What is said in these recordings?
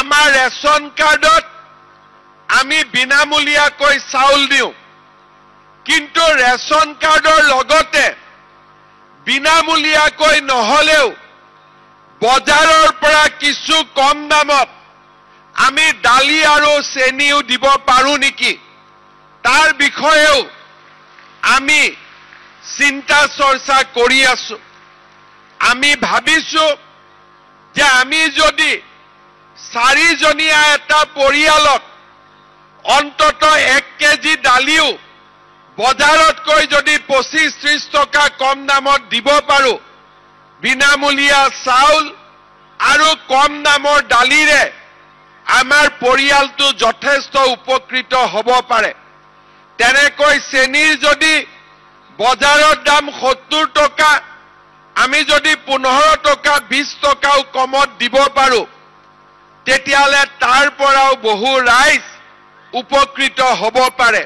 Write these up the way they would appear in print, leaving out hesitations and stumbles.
আমাৰ ৰেচন কাৰ্ডত আমি বিনামূলীয়াকৈ চাউল দিওঁ, কিন্তু ৰেচন কাৰ্ডৰ লগতে বিনামূলীয়াকৈ নহলেও বজাৰৰ পৰা কিছু কম দামত আমি দালি আৰু চেনিও দিব পাৰো নেকি, তাৰ বিষয়েও আমি চিন্তা চৰ্চা কৰি আছো। আমি ভাবিছো যে আমি যদি 4 জনীয়া এটা পৰিয়ালক অন্তত 1 কেজি দালিও বজাৰতকৈ যদি 25-30 টকা কম দামত দিব পাৰো, বিনামূলীয়া চাউল আৰু কম দামৰ দালিৰে আমাৰ পৰিয়ালটো যথেষ্ট উপকৃত হ'ব পাৰে। তেনেকৈ চেনিৰ যদি বজাৰৰ দাম 70 টকা, আমি যদি 15 টকা 20 টকাও কমত দিব পাৰো, তেতিয়াহ'লে তাৰ পৰাও বহু ৰাইজ উপকৃত হ'ব পাৰে।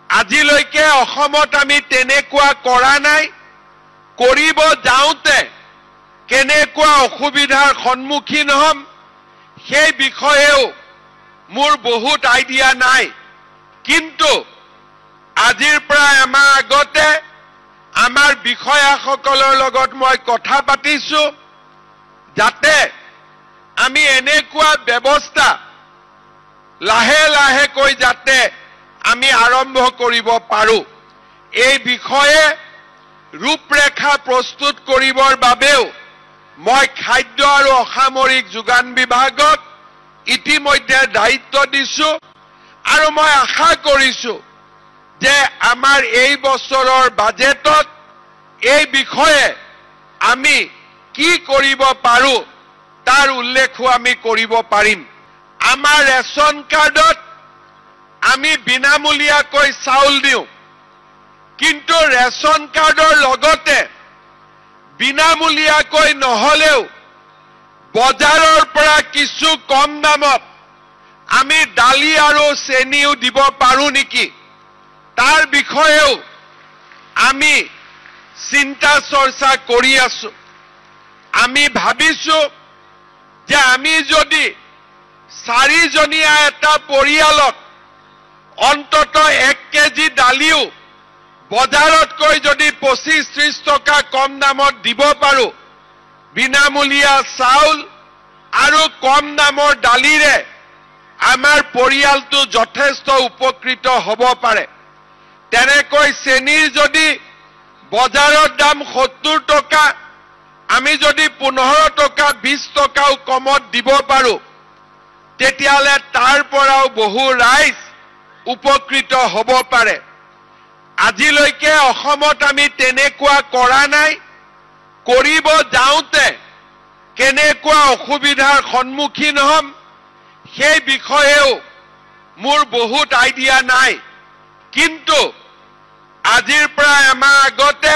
আজিলৈকে অসমত আমি তেনেকুৱা কৰা নাই। কৰিব যাওঁতে কেনেকুৱা অসুবিধাৰ সন্মুখীন হ'ম সেই বিষয়েও মোৰ বহুত আইডিয়া নাই, কিন্তু আজিৰ পৰা এমাহ আগতে আমাৰ বিষয়াসকলৰ লগত মই কথা পাতিছো, যাতে আমি এনেকুৱা ব্যৱস্থা লাহে লাহেকৈ যাতে আমি আৰম্ভ কৰিব পাৰো। এই বিষয়ে ৰূপৰেখা প্ৰস্তুত কৰিবৰ বাবেও মই খাদ্য আৰু অসামৰিক যোগান বিভাগক ইতিমধ্যে দায়িত্ব দিছো, আৰু মই আশা কৰিছো যে আমাৰ এই বছৰৰ বাজেটত এই বিষয়ে আমি কি কৰিব পাৰো তাৰ উল্লেখো আমি কৰিব পাৰিম। আমাৰ ৰেচন কাৰ্ডত আমি বিনামূলীয়াকৈ চাউল দিওঁ, কিন্তু ৰেচন কাৰ্ডৰ লগতে বিনামূলীয়াকৈ নহলেও বজাৰৰ পৰা কিছু কম দামত আমি দালি আৰু চেনিও দিব পাৰো নেকি, তাৰ বিষয়েও আমি চিন্তা চৰ্চা কৰি আছো। আমি ভাবিছো যে আমি যদি 4 জনীয়া এটা পৰিয়ালক অন্তত 1 কেজি দালিও বজাৰতকৈ যদি 25-30 টকা কম দামত দিব পাৰো, বিনামূলীয়া চাউল আৰু কম দামৰ দালিৰে আমাৰ পৰিয়ালটো যথেষ্ট উপকৃত হ'ব পাৰে। তেনেকৈ চেনিৰ যদি বজাৰৰ দাম 70 টকা, আমি যদি 15 টকা 20 টকাও কমত দিব পাৰো, তেতিয়াহ'লে তাৰ পৰাও বহু ৰাইজ উপকৃত হ'ব পাৰে। আজিলৈকে অসমত আমি তেনেকুৱা কৰা নাই। কৰিব যাওঁতে কেনেকুৱা অসুবিধাৰ সন্মুখীন হ'ম সেই বিষয়েও মোৰ বহুত আইডিয়া নাই, কিন্তু আজিৰ পৰা এমাহ আগতে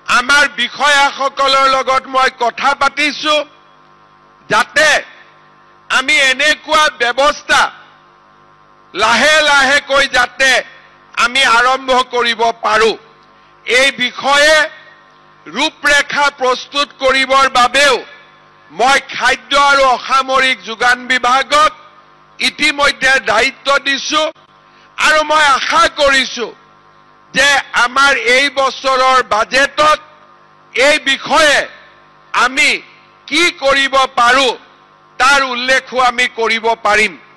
আমাৰ বিষয়াসকলৰ লগত মই কথা পাতিছো, যাতে আমি এনেকুৱা ব্যৱস্থা লাহে লাহেকৈ যাতে আমি আৰম্ভ কৰিব পাৰো। এই বিষয়ে ৰূপৰেখা প্ৰস্তুত কৰিবৰ বাবেও মই খাদ্য আৰু অসামৰিক যোগান বিভাগক ইতিমধ্যে দায়িত্ব দিছো, আৰু মই আশা কৰিছো যে আমাৰ এই বছৰৰ বাজেটত এই বিষয়ে আমি কি কৰিব পাৰো তাৰ উল্লেখো আমি কৰিব পাৰিম।